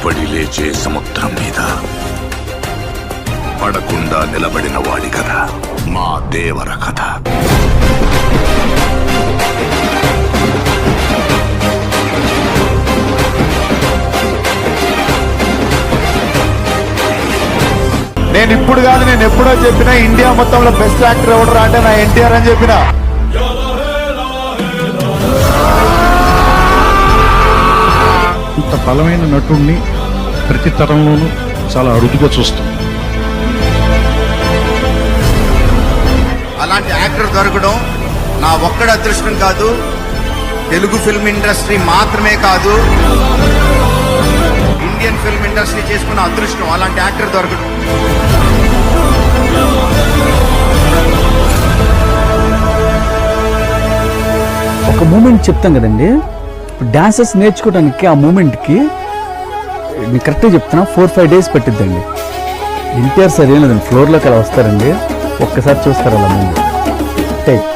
పడి లేచే సముద్రం మీద పడకుండా నిలబడిన వాడి కథ మా దేవర కథ. నేను ఇప్పుడు కాదు, నేను ఎప్పుడో చెప్పినా ఇండియా మొత్తంలో బెస్ట్ యాక్టర్ ఎవడరా అంటే నా ఎన్టీఆర్ అని చెప్పిన. ఇంత బలమైన నటుడిని ప్రతి తరంలోనూ చాలా అరుదుగా చూస్తాం. అలాంటి యాక్టర్ దొరకడం నా ఒక్కడి అదృష్టం కాదు, తెలుగు ఫిల్మ్ ఇండస్ట్రీ మాత్రమే కాదు, ఇండియన్ ఫిల్మ్ ఇండస్ట్రీ చేసుకున్న అదృష్టం అలాంటి యాక్టర్ దొరకడం. ఒక మూమెంట్ చెప్తాం కదండి, డాన్సెస్ నేర్చుకోవడానికి ఆ మూమెంట్కి నేను కరెక్ట్గా చెప్తున్నా 4-5 days పట్టిద్దండి. ఎన్టీఆర్ సార్ ఏం లేదండి, ఫ్లోర్లోకి అలా వస్తారండి, ఒక్కసారి చూస్తారు అలా ముందు టేక్